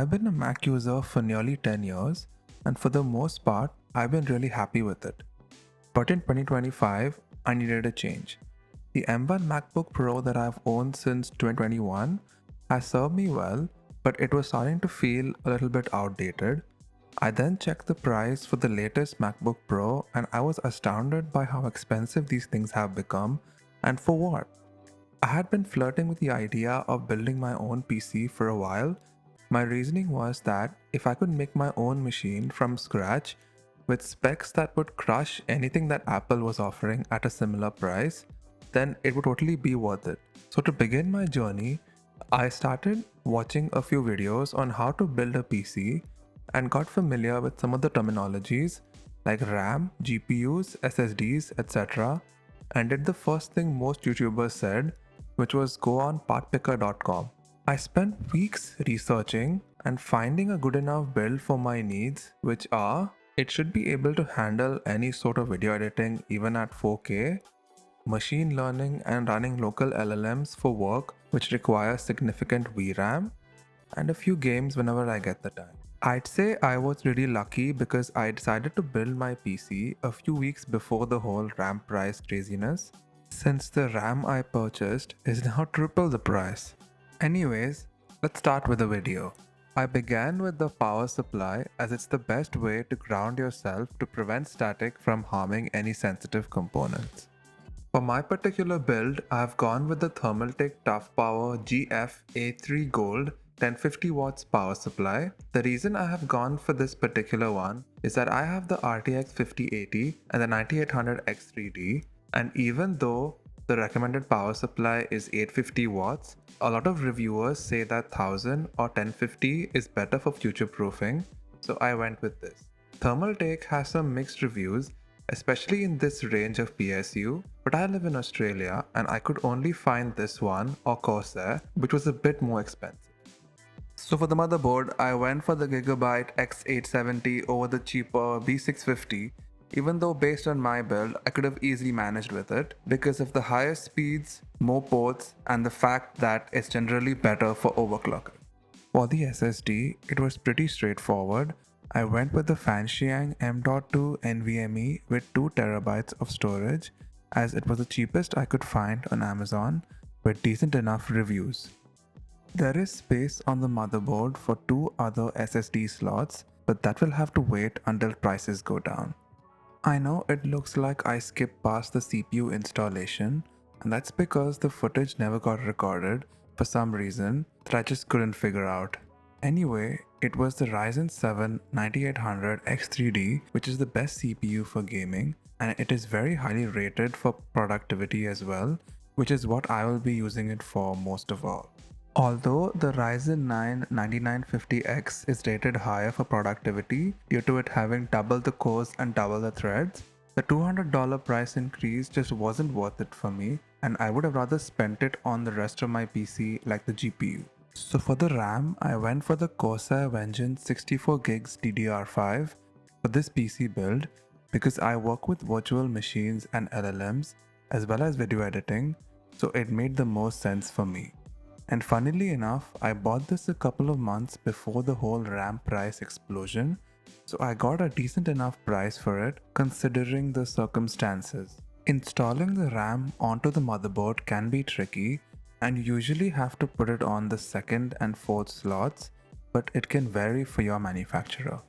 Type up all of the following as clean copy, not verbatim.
I've been a Mac user for nearly 10 years, and for the most part, I've been really happy with it. But in 2025, I needed a change. The M1 MacBook Pro that I've owned since 2021 has served me well, but it was starting to feel a little bit outdated. I then checked the price for the latest MacBook Pro, and I was astounded by how expensive these things have become, and for what? I had been flirting with the idea of building my own PC for a while. My reasoning was that if I could make my own machine from scratch with specs that would crush anything that Apple was offering at a similar price, then it would totally be worth it. So to begin my journey, I started watching a few videos on how to build a PC and got familiar with some of the terminologies like RAM, GPUs, SSDs, etc. and did the first thing most YouTubers said, which was go on partpicker.com. I spent weeks researching and finding a good enough build for my needs, which are it should be able to handle any sort of video editing even at 4K, machine learning and running local LLMs for work which requires significant VRAM, and a few games whenever I get the time. I'd say I was really lucky because I decided to build my PC a few weeks before the whole RAM price craziness, since the RAM I purchased is now triple the price. Anyways, let's start with the video. I began with the power supply as it's the best way to ground yourself to prevent static from harming any sensitive components. For my particular build, I have gone with the Thermaltake Toughpower GF-A3 Gold 1050 watts power supply. The reason I have gone for this particular one is that I have the RTX 5080 and the 9800 X3D, and even though the recommended power supply is 850 watts, a lot of reviewers say that 1000 or 1050 is better for future proofing, so I went with this. Thermaltake has some mixed reviews, especially in this range of PSU, but I live in Australia and I could only find this one or Corsair, which was a bit more expensive. So for the motherboard, I went for the Gigabyte X870 over the cheaper B650, even though based on my build, I could have easily managed with it because of the higher speeds, more ports, and the fact that it's generally better for overclocking. For the SSD, it was pretty straightforward. I went with the Fanxiang M.2 NVMe with 2TB of storage as it was the cheapest I could find on Amazon with decent enough reviews. There is space on the motherboard for 2 other SSD slots, but that will have to wait until prices go down. I know it looks like I skipped past the CPU installation, and that's because the footage never got recorded for some reason that I just couldn't figure out. Anyway, it was the Ryzen 7 9800 X3D, which is the best CPU for gaming, and it is very highly rated for productivity as well, which is what I will be using it for most of all. Although the Ryzen 9 9950X is rated higher for productivity due to it having double the cores and double the threads, the $200 price increase just wasn't worth it for me, and I would have rather spent it on the rest of my PC like the GPU. So for the RAM, I went for the Corsair Vengeance 64GB DDR5 for this PC build because I work with virtual machines and LLMs as well as video editing, so it made the most sense for me. And funnily enough, I bought this a couple of months before the whole RAM price explosion, so I got a decent enough price for it considering the circumstances. Installing the RAM onto the motherboard can be tricky, and you usually have to put it on the second and fourth slots, but it can vary for your manufacturer.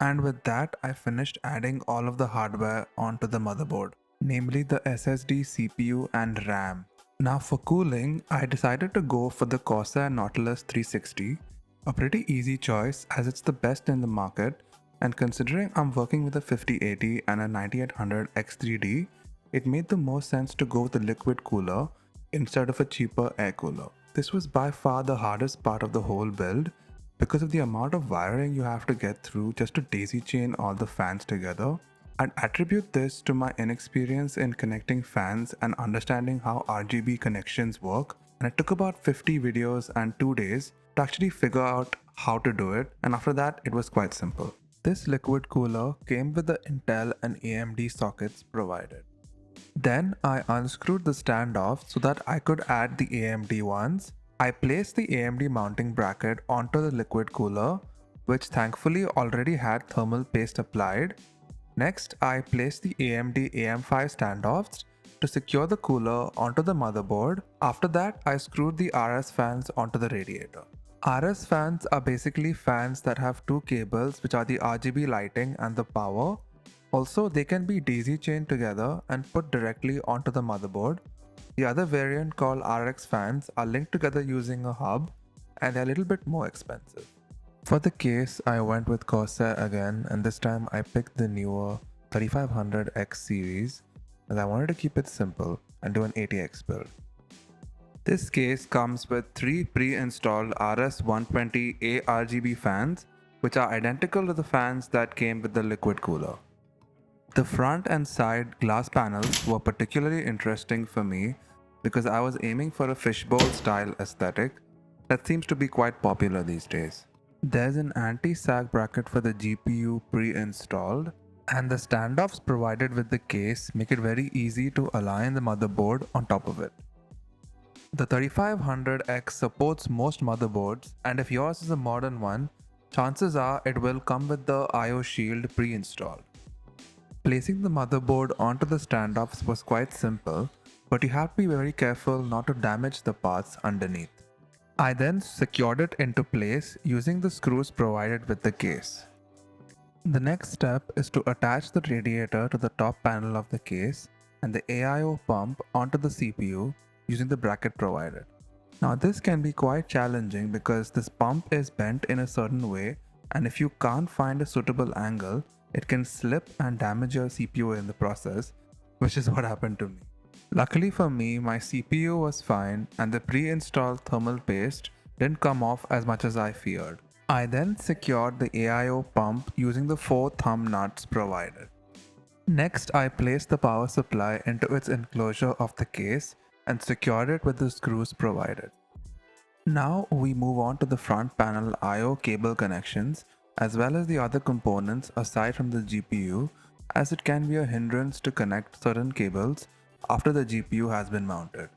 And with that, I finished adding all of the hardware onto the motherboard, namely the SSD, CPU and RAM. Now for cooling, I decided to go for the Corsair Nautilus 360, a pretty easy choice as it's the best in the market, and considering I'm working with a 5080 and a 9800 X3D, it made the most sense to go with a liquid cooler instead of a cheaper air cooler. This was by far the hardest part of the whole build because of the amount of wiring you have to get through just to daisy chain all the fans together. I'd attribute this to my inexperience in connecting fans and understanding how RGB connections work, and it took about 50 videos and 2 days to actually figure out how to do it, and after that it was quite simple. This liquid cooler came with the Intel and AMD sockets provided. Then I unscrewed the stand off so that I could add the AMD ones, I placed the AMD mounting bracket onto the liquid cooler, which thankfully already had thermal paste applied. Next, I placed the AMD AM5 standoffs to secure the cooler onto the motherboard. After that, I screwed the RS fans onto the radiator. RS fans are basically fans that have two cables, which are the RGB lighting and the power. Also, they can be daisy chained together and put directly onto the motherboard. The other variant called RX fans are linked together using a hub, and they're a little bit more expensive. For the case, I went with Corsair again, and this time I picked the newer 3500X series as I wanted to keep it simple and do an 80X build. This case comes with 3 pre-installed RS120 ARGB fans, which are identical to the fans that came with the liquid cooler. The front and side glass panels were particularly interesting for me because I was aiming for a fishbowl style aesthetic that seems to be quite popular these days. There's an anti-sag bracket for the GPU pre-installed, and the standoffs provided with the case make it very easy to align the motherboard on top of it. The 3500X supports most motherboards, and if yours is a modern one, chances are it will come with the IO shield pre-installed. Placing the motherboard onto the standoffs was quite simple, but you have to be very careful not to damage the parts underneath. I then secured it into place using the screws provided with the case. The next step is to attach the radiator to the top panel of the case and the AIO pump onto the CPU using the bracket provided. Now this can be quite challenging because this pump is bent in a certain way, and if you can't find a suitable angle, it can slip and damage your CPU in the process, which is what happened to me. Luckily for me, my CPU was fine and the pre-installed thermal paste didn't come off as much as I feared. I then secured the AIO pump using the 4 thumb nuts provided. Next, I placed the power supply into its enclosure of the case and secured it with the screws provided. Now we move on to the front panel IO cable connections as well as the other components aside from the GPU, as it can be a hindrance to connect certain cables after the GPU has been mounted.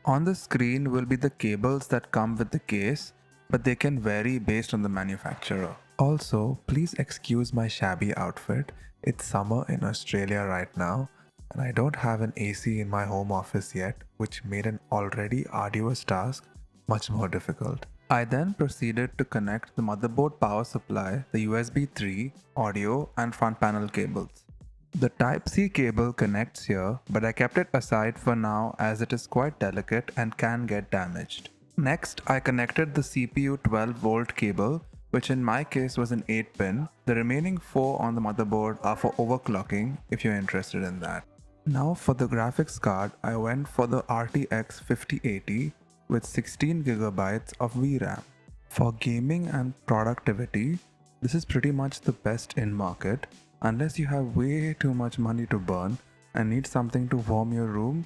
On the screen will be the cables that come with the case, but they can vary based on the manufacturer. Also, please excuse my shabby outfit. It's summer in Australia right now, and I don't have an AC in my home office yet, which made an already arduous task much more difficult. I then proceeded to connect the motherboard power supply, the USB 3, audio, and front panel cables. The Type-C cable connects here, but I kept it aside for now as it is quite delicate and can get damaged. Next, I connected the CPU 12-volt cable, which in my case was an 8-pin. The remaining 4 on the motherboard are for overclocking if you're interested in that. Now for the graphics card, I went for the RTX 5080 with 16GB of VRAM. For gaming and productivity, this is pretty much the best in market. Unless you have way too much money to burn and need something to warm your room,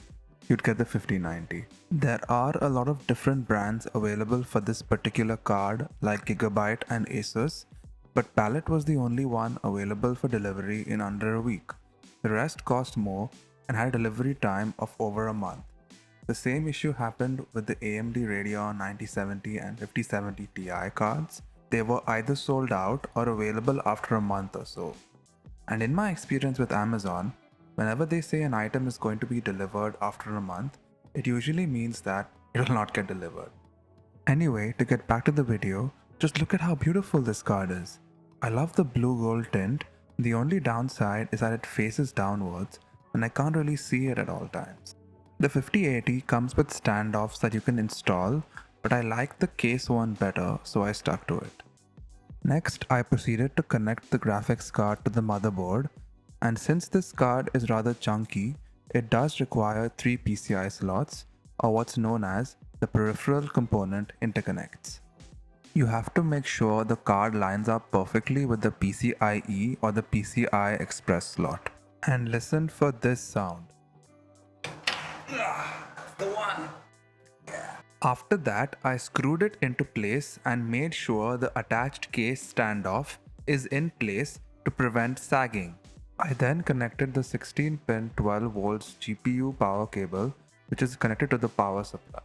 you'd get the 5090. There are a lot of different brands available for this particular card like Gigabyte and Asus, but Palit was the only one available for delivery in under a week. The rest cost more and had a delivery time of over a month. The same issue happened with the AMD Radeon 9070 and 5070 Ti cards. They were either sold out or available after a month or so. And in my experience with Amazon, whenever they say an item is going to be delivered after a month, it usually means that it will not get delivered. Anyway, to get back to the video, just look at how beautiful this card is. I love the blue gold tint. The only downside is that it faces downwards and I can't really see it at all times. The 5080 comes with standoffs that you can install, but I like the case one better, so I stuck to it. Next, I proceeded to connect the graphics card to the motherboard, and since this card is rather chunky, it does require 3 PCI slots, or what's known as the peripheral component interconnects. You have to make sure the card lines up perfectly with the PCIe or the PCI Express slot. And listen for this sound. The one! After that, I screwed it into place and made sure the attached case standoff is in place to prevent sagging. I then connected the 16-pin 12 volts GPU power cable, which is connected to the power supply.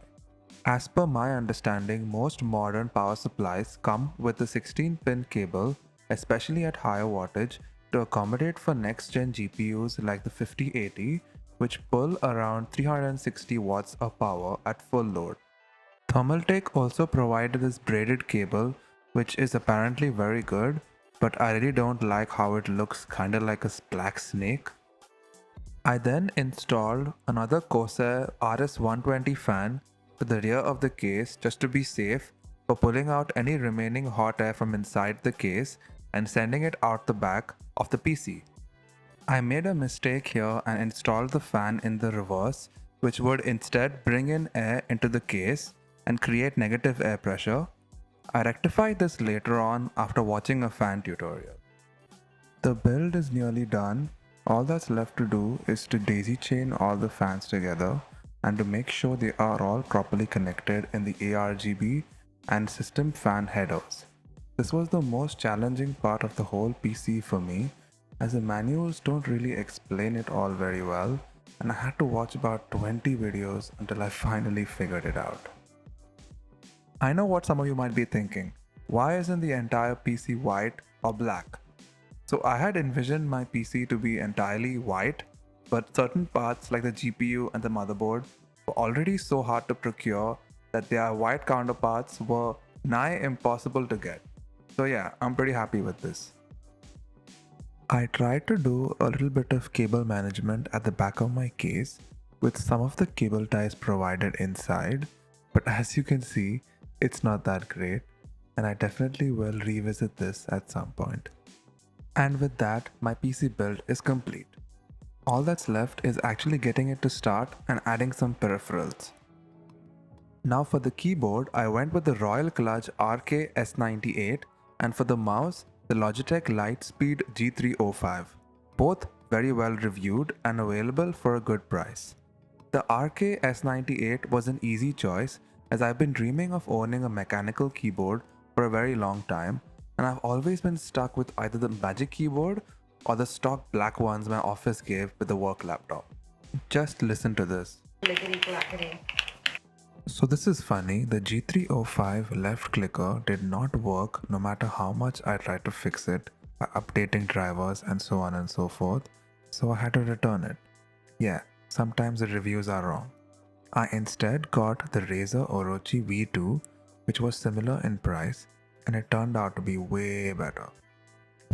As per my understanding, most modern power supplies come with a 16-pin cable, especially at higher wattage, to accommodate for next-gen GPUs like the 5080, which pull around 360 watts of power at full load. Thermaltake also provided this braided cable, which is apparently very good, but I really don't like how it looks kinda like a black snake. I then installed another Corsair RS120 fan to the rear of the case just to be safe for pulling out any remaining hot air from inside the case and sending it out the back of the PC. I made a mistake here and installed the fan in the reverse, which would instead bring in air into the case and create negative air pressure. I rectified this later on after watching a fan tutorial. The build is nearly done. All that's left to do is to daisy chain all the fans together and to make sure they are all properly connected in the ARGB and system fan headers. This was the most challenging part of the whole PC for me, as the manuals don't really explain it all very well, and I had to watch about 20 videos until I finally figured it out. I know what some of you might be thinking. Why isn't the entire PC white or black? So I had envisioned my PC to be entirely white, but certain parts like the GPU and the motherboard were already so hard to procure that their white counterparts were nigh impossible to get. So yeah, I'm pretty happy with this. I tried to do a little bit of cable management at the back of my case with some of the cable ties provided inside, but as you can see, it's not that great, and I definitely will revisit this at some point. And with that, my PC build is complete. All that's left is actually getting it to start and adding some peripherals. Now for the keyboard, I went with the Royal Kludge RK-S98, and for the mouse, the Logitech Lightspeed G305. Both very well reviewed and available for a good price. The RK-S98 was an easy choice, as I've been dreaming of owning a mechanical keyboard for a very long time, and I've always been stuck with either the Magic Keyboard or the stock black ones my office gave with the work laptop. Just listen to this. So this is funny, the G305 left clicker did not work no matter how much I tried to fix it by updating drivers and so on and so forth, so I had to return it. Yeah, sometimes the reviews are wrong. I instead got the Razer Orochi V2, which was similar in price, and it turned out to be way better.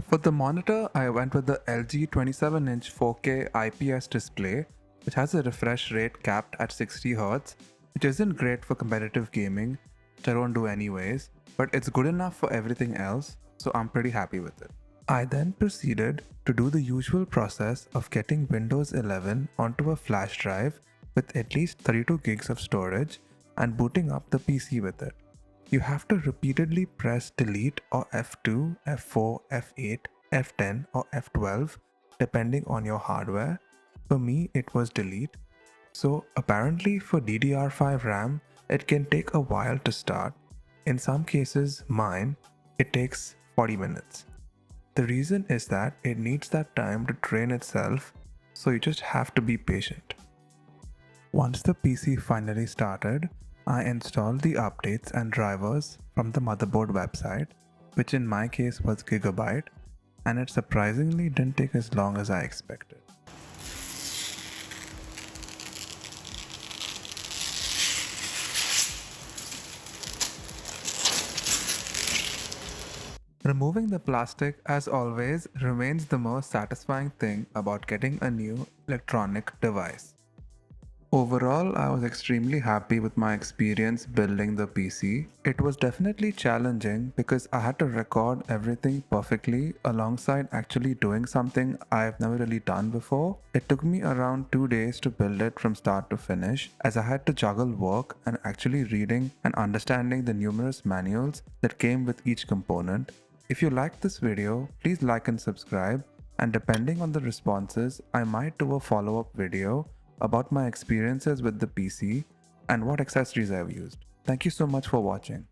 For the monitor, I went with the LG 27-inch 4K IPS display, which has a refresh rate capped at 60Hz, which isn't great for competitive gaming, which I don't do anyways, but it's good enough for everything else, so I'm pretty happy with it. I then proceeded to do the usual process of getting Windows 11 onto a flash drive with at least 32 gigs of storage and booting up the PC with it. You have to repeatedly press delete or F2, F4, F8, F10 or F12 depending on your hardware. For me, it was delete. So apparently for DDR5 RAM, it can take a while to start. In some cases, mine, it takes 40 minutes. The reason is that it needs that time to train itself, so you just have to be patient. Once the PC finally started, I installed the updates and drivers from the motherboard website, which in my case was Gigabyte, and it surprisingly didn't take as long as I expected. Removing the plastic, as always, remains the most satisfying thing about getting a new electronic device. Overall, I was extremely happy with my experience building the PC. It was definitely challenging because I had to record everything perfectly alongside actually doing something I've never really done before. It took me around 2 days to build it from start to finish, as I had to juggle work and actually reading and understanding the numerous manuals that came with each component. If you liked this video, please like and subscribe, and depending on the responses, I might do a follow-up video about my experiences with the PC and what accessories I've used. Thank you so much for watching.